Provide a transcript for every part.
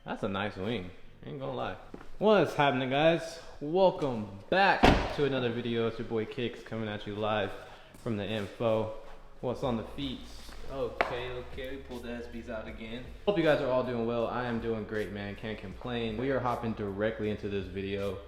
That's a nice wing, ain't gonna lie. What's happening, guys? Welcome back to another video. It's your boy Kicks coming at you live from the info. What's on the feet? Okay, we pulled the SBs out again. Hope you guys are all doing well. I am doing great, man, can't complain. We are hopping directly into this video.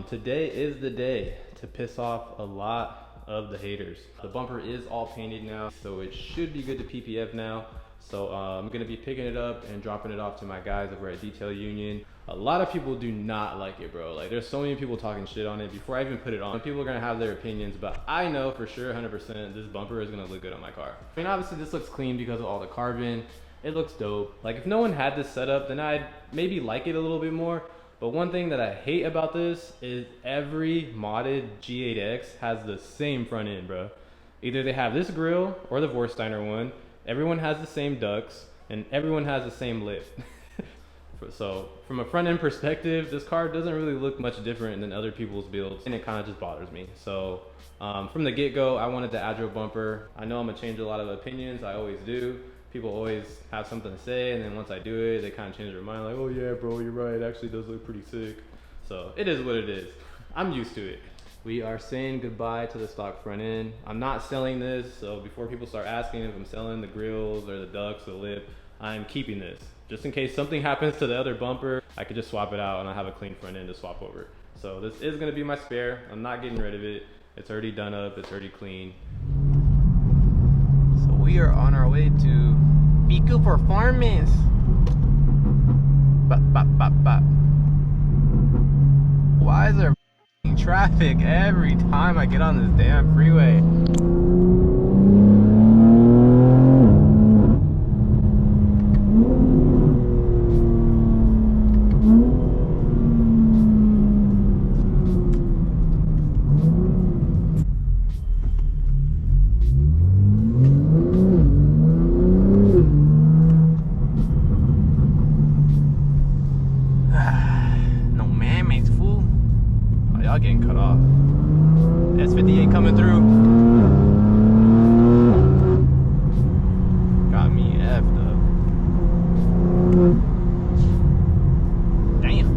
Today is the day to piss off a lot of the haters. The bumper is all painted now, so it should be good to PPF now. So I'm gonna be picking it up and dropping it off to my guys over at Detail Union. A lot of people do not like it, bro. Like, there's so many people talking shit on it before I even put it on. People are gonna have their opinions, but I know for sure 100% this bumper is gonna look good on my car. I mean, obviously this looks clean because of all the carbon. It looks dope. Like, if no one had this setup, then I'd maybe like it a little bit more. But one thing that I hate about this is every modded G8X has the same front end, bro. Either they have this grill or the Vorsteiner one. Everyone has the same ducts and everyone has the same lip. So from a front end perspective, this car doesn't really look much different than other people's builds, and it kind of just bothers me. So from the get-go, I wanted the adro bumper. I know I'm gonna change a lot of opinions, I always do. People always have something to say, and then once I do it, they kind of change their mind, like, oh yeah, bro, you're right, it actually does look pretty sick. So it is what it is. I'm used to it. We are saying goodbye to the stock front end. I'm not selling this, so before people start asking if I'm selling the grills or the ducts or the lip, I'm keeping this. Just in case something happens to the other bumper, I could just swap it out and I have a clean front end to swap over. So this is gonna be my spare. I'm not getting rid of it. It's already done up, it's already clean. So we are on our way to Pico Performance. Bop, bop, bop, bop. Why is there traffic every time I get on this damn freeway? Y'all getting cut off. S58 coming through. Got me effed up. Damn.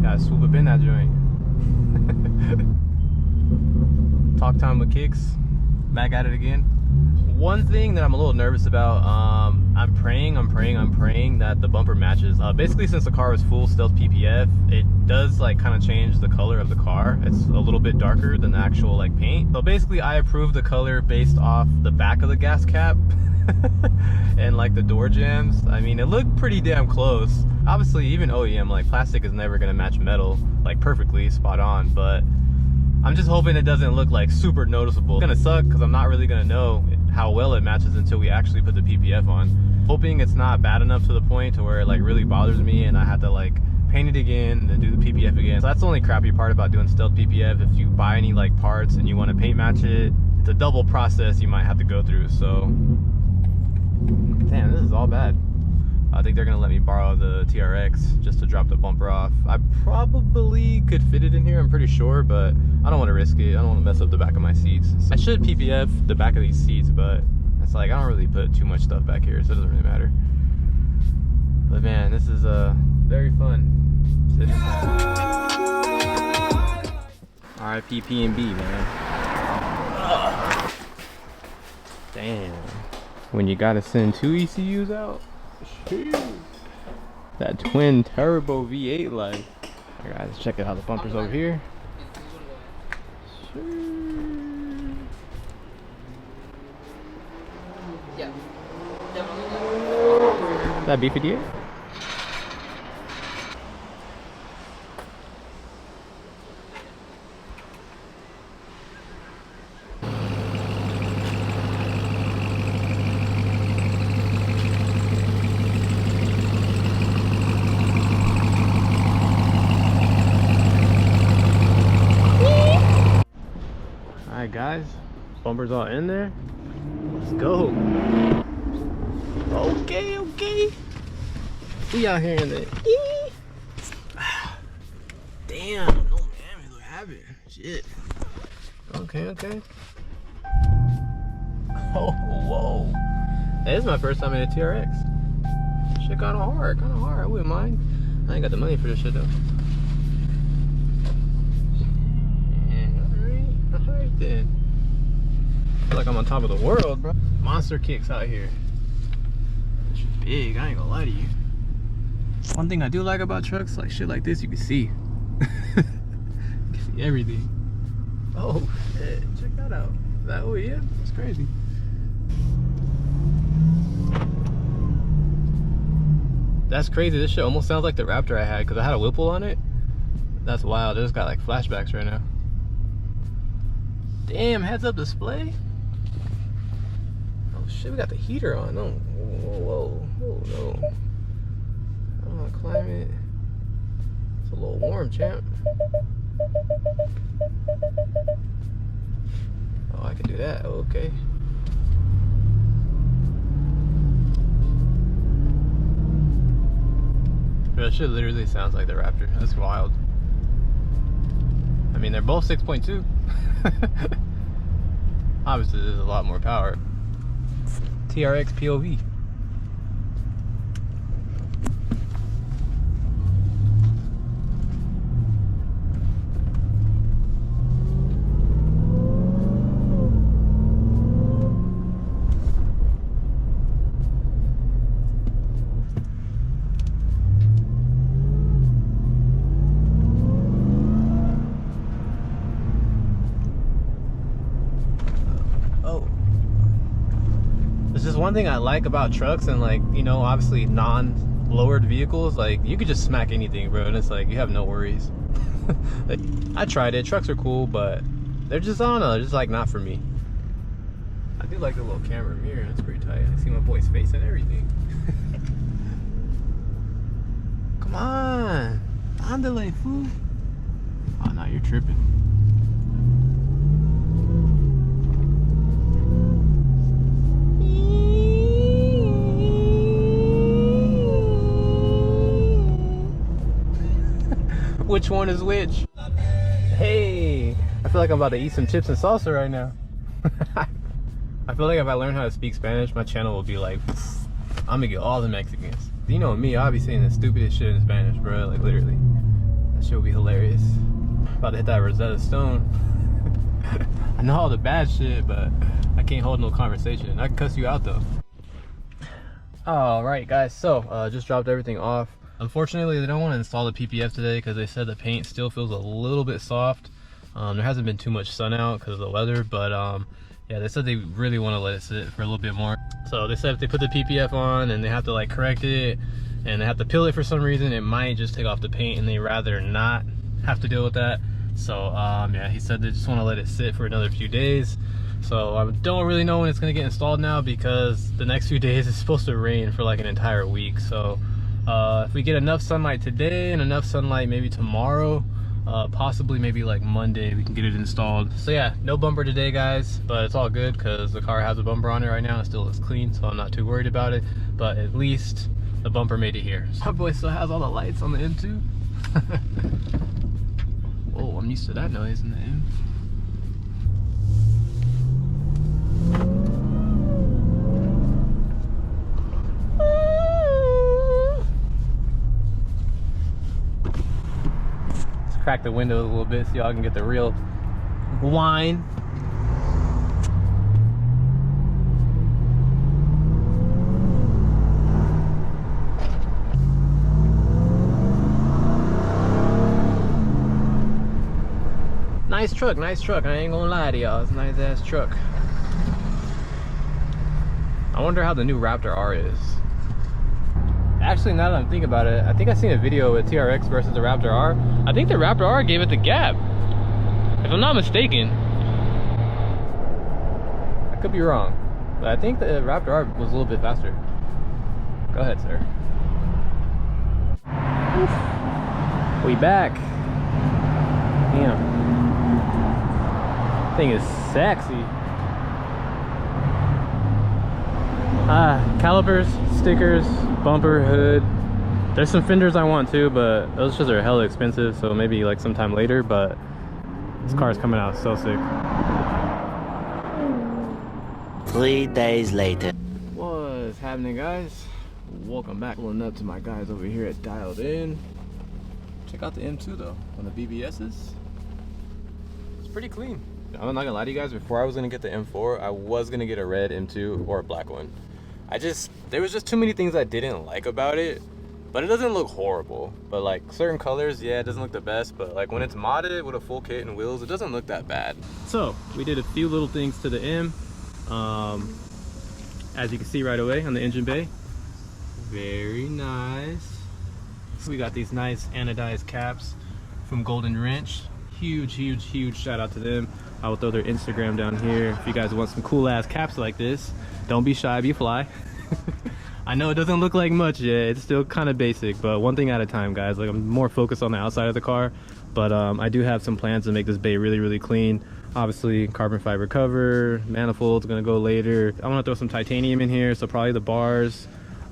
Gotta swoop up in that joint. Talk time with Kicks. Back at it again. One thing that I'm a little nervous about, I'm praying that the bumper matches. Basically, since the car was full stealth PPF, it does like kind of change the color of the car. It's a little bit darker than the actual like paint. So basically, I approved the color based off the back of the gas cap and like the door jambs. I mean, it looked pretty damn close. Obviously, even OEM, like plastic is never gonna match metal like perfectly spot on, but I'm just hoping it doesn't look like super noticeable. It's gonna suck because I'm not really gonna know how well it matches until we actually put the PPF on. Hoping it's not bad enough to the point to where it like really bothers me and I have to like paint it again and then do the PPF again. So that's the only crappy part about doing stealth PPF. If you buy any like parts and you want to paint match it, it's a double process you might have to go through. So damn, this is all bad. I think they're gonna let me borrow the TRX just to drop the bumper off. I probably could fit it in here, I'm pretty sure, but I don't want to risk it. I don't want to mess up the back of my seats. I should PPF the back of these seats, but it's like I don't really put too much stuff back here, so it doesn't really matter. But man, this is very fun. RIP P&B, man. Ugh. Damn. When you gotta send 2 ECUs out. That twin turbo V8 life. Alright guys, check out how the bumper's over here. Yeah. That B58? Alright guys, bumper's all in there. Let's go. Okay. We out here in the damn, no man, look happened. Shit. Okay, okay. Oh, whoa. That is my first time in a TRX. Shit kinda hard, I wouldn't mind. I ain't got the money for this shit though. Alright then. I feel like I'm on top of the world, bro. Monster kicks out here. This shit's big, I ain't gonna lie to you. One thing I do like about trucks, like shit like this, you can see. You can see everything. Oh shit, check that out. Is that OEM? That's crazy. That's crazy. This shit almost sounds like the Raptor I had because I had a Whipple on it. That's wild. I just got like flashbacks right now. Damn, heads up display. Oh shit, we got the heater on. No, whoa, no. I don't want to climb it. It's a little warm, champ. Oh, I can do that. Okay. That shit literally sounds like the Raptor. That's wild. I mean, they're both 6.2. Obviously, there's a lot more power. TRX POV. One thing I like about trucks and, like, you know, obviously non-lowered vehicles, like, you could just smack anything, bro, and it's like you have no worries. Like, I tried it. Trucks are cool, but they're just, I don't know, they're just like not for me. I do like the little camera mirror. That's pretty tight. I see my boy's face and everything. Come on, andale, fool. Oh no, you're tripping. Which one is which? Hey, I feel like I'm about to eat some chips and salsa right now. I feel like if I learn how to speak Spanish, my channel will be like, I'm gonna get all the Mexicans. You know me, I'll be saying the stupidest shit in Spanish, bro. Like, literally. That shit will be hilarious. About to hit that Rosetta Stone. I know all the bad shit, but I can't hold no conversation. I can cuss you out though. Alright guys, so just dropped everything off. Unfortunately, they don't want to install the PPF today because they said the paint still feels a little bit soft. There hasn't been too much sun out because of the weather, but yeah, they said they really want to let it sit for a little bit more. So they said if they put the PPF on and they have to like correct it and they have to peel it for some reason, it might just take off the paint, and they rather not have to deal with that. So yeah, he said they just want to let it sit for another few days. So I don't really know when it's going to get installed now because the next few days it's supposed to rain for like an entire week. So if we get enough sunlight today and enough sunlight maybe tomorrow, possibly maybe like Monday, we can get it installed. So yeah, no bumper today guys, but it's all good because the car has a bumper on it right now and it still looks clean, so I'm not too worried about it. But at least the bumper made it here. My boy still has all the lights on the M too. Whoa, I'm used to that noise in the M. Crack the windows a little bit so y'all can get the real whine. Nice truck, nice truck. I ain't gonna lie to y'all. It's a nice ass truck. I wonder how the new Raptor R is. Actually, now that I'm thinking about it, I think I seen a video with TRX versus the Raptor R. I think the Raptor R gave it the gap, if I'm not mistaken. I could be wrong, but I think the Raptor R was a little bit faster. Go ahead, sir. Oof. We back. Damn. Thing is sexy. Calipers, stickers, bumper, hood. There's some fenders I want too, but those just are hella expensive, so maybe like sometime later. But This car is coming out so sick. 3 days later. What's happening, guys? Welcome back. Pulling up to my guys over here at Dialed In. Check out the M2 though on the BBSs. It's pretty clean. I'm not gonna lie to you guys, before I was gonna get the M4, I was gonna get a red M2 or a black one. There was just too many things I didn't like about it, but it doesn't look horrible. But like certain colors, yeah, it doesn't look the best, but like when it's modded with a full kit and wheels, it doesn't look that bad. So we did a few little things to the M. As you can see right away on the engine bay, very nice. We got these nice anodized caps from Goldenwrench. Huge shout out to them. I will throw their Instagram down here if you guys want some cool ass caps like this. Don't be shy, be fly. I know it doesn't look like much yet, it's still kind of basic, but one thing at a time, guys. Like, I'm more focused on the outside of the car, but I do have some plans to make this bay really clean. Obviously carbon fiber cover, manifold's gonna go later. I want to throw some titanium in here, so probably the bars.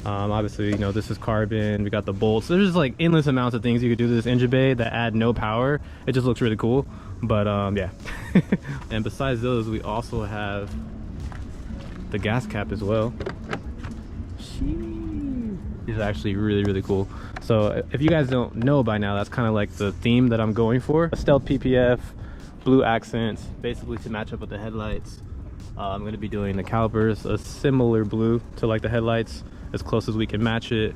Obviously, you know, this is carbon. We got the bolts. There's just like endless amounts of things you could do to this engine bay that add no power. It just looks really cool. But yeah. And besides those, we also have the gas cap as well. These are actually really cool. So if you guys don't know by now, that's kind of like the theme that I'm going for. A stealth PPF, blue accents, basically to match up with the headlights. I'm going to be doing the calipers a similar blue to like the headlights, as close as we can match it.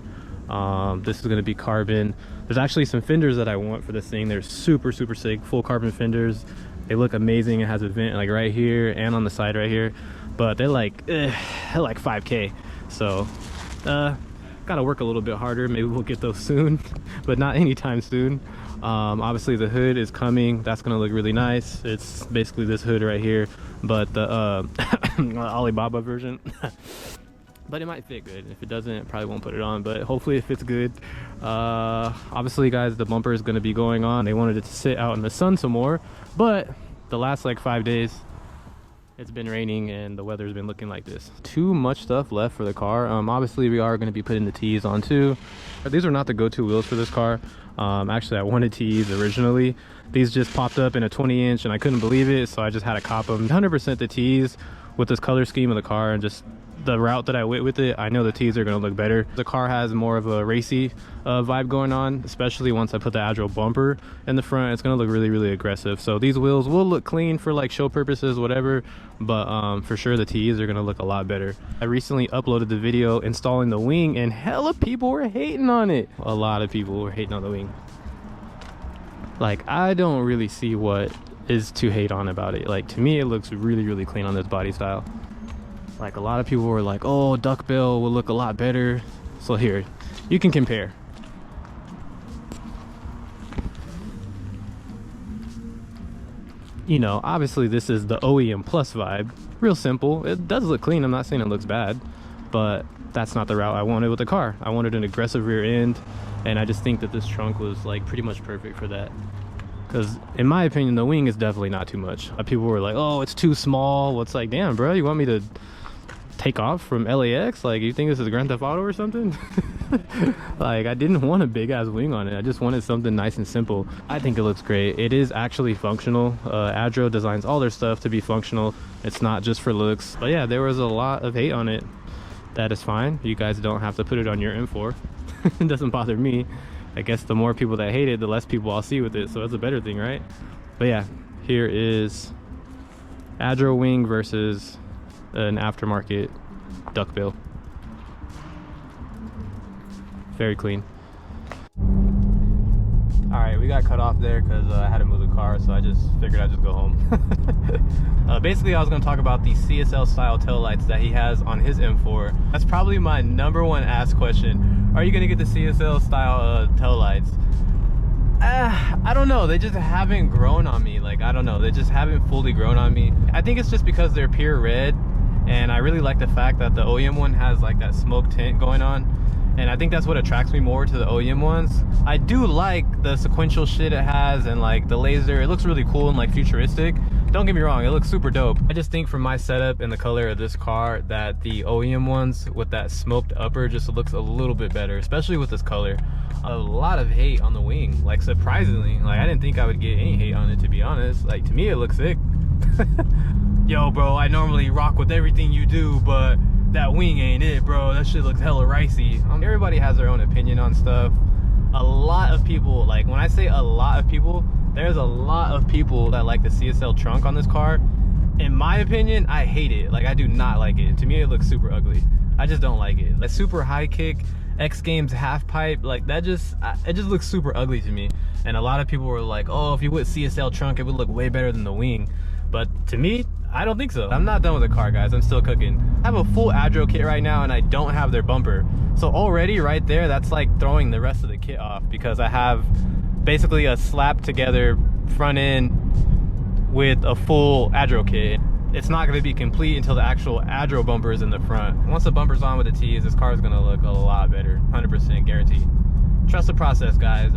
This is going to be carbon. There's actually some fenders that I want for this thing. They're super sick, full carbon fenders. They look amazing. It has a vent like right here and on the side right here, but they're like 5K. So gotta work a little bit harder. Maybe we'll get those soon, but not anytime soon. Obviously the hood is coming. That's gonna look really nice. It's basically this hood right here, but the Alibaba version. But it might fit good. If it doesn't, probably won't put it on, but hopefully it fits good. Obviously, guys, the bumper is going to be going on. They wanted it to sit out in the sun some more, but the last like 5 days it's been raining and the weather's been looking like this. Too much stuff left for the car. Obviously we are going to be putting the T's on too. These are not the go-to wheels for this car. Actually I wanted T's originally. These just popped up in a 20-inch and I couldn't believe it, so I just had to cop them. 100% the T's with this color scheme of the car and just the route that I went with it. I know the T's are going to look better. The car has more of a racy vibe going on, especially once I put the adro bumper in the front. It's going to look really aggressive. So these wheels will look clean for like show purposes, whatever, but for sure the T's are going to look a lot better. I recently uploaded the video installing the wing and hella people were hating on it. A lot of people were hating on the wing. Like, I don't really see what is to hate on about it. Like, to me it looks really clean on this body style. Like, a lot of people were like, oh, duckbill will look a lot better. So here, you can compare. You know, obviously this is the OEM Plus vibe. Real simple. It does look clean. I'm not saying it looks bad, but that's not the route I wanted with the car. I wanted an aggressive rear end, and I just think that this trunk was like pretty much perfect for that. Because in my opinion, the wing is definitely not too much. People were like, oh, it's too small. Well, it's like, damn, bro, you want me to take off from LAX? Like, you think this is Grand Theft Auto or something? Like, I didn't want a big ass wing on it. I just wanted something nice and simple. I think it looks great. It is actually functional. Adro designs all their stuff to be functional. It's not just for looks. But yeah, there was a lot of hate on it. That is fine. You guys don't have to put it on your M4. It doesn't bother me. I guess the more people that hate it, the less people I'll see with it, so it's a better thing, right? But yeah, here is adro wing versus an aftermarket duckbill. Very clean. All right, we got cut off there because I had to move the car, so I just figured I'd just go home. Basically, I was going to talk about the CSL style taillights that he has on his M4. That's probably my #1 asked question. Are you going to get the CSL style taillights? I don't know. They just haven't grown on me. Like, I don't know. They just haven't fully grown on me. I think it's just because they're pure red, and I really like the fact that the OEM one has like that smoke tint going on. and I think that's what attracts me more to the OEM ones. I do like the sequential shit it has, and like the laser, it looks really cool and like futuristic. Don't get me wrong, it looks super dope. I just think for my setup and the color of this car that the OEM ones with that smoked upper just looks a little bit better, especially with this color. A lot of hate on the wing, like surprisingly. Like I didn't think I would get any hate on it, to be honest. Like to me it looks sick. Yo bro, I normally rock with everything you do, but that wing ain't it, bro. That shit looks hella ricey. Everybody has their own opinion on stuff. A lot of people, like when I say a lot of people, there's a lot of people that like the CSL trunk on this car. In my opinion, I hate it. Like I do not like it. To me it looks super ugly. I just don't like it. Like super high kick, X Games half pipe, like that it just looks super ugly to me. And a lot of people were like, oh, if you went CSL trunk it would look way better than the wing. But to me, I don't think so. I'm not done with the car, guys. I'm still cooking. I have a full adro kit right now and I don't have their bumper. So already right there, that's like throwing the rest of the kit off, because I have basically a slap together front end with a full adro kit. It's not gonna be complete until the actual adro bumper is in the front. Once the bumper's on with the T's, this car is gonna look a lot better, 100% guaranteed. Trust the process, guys.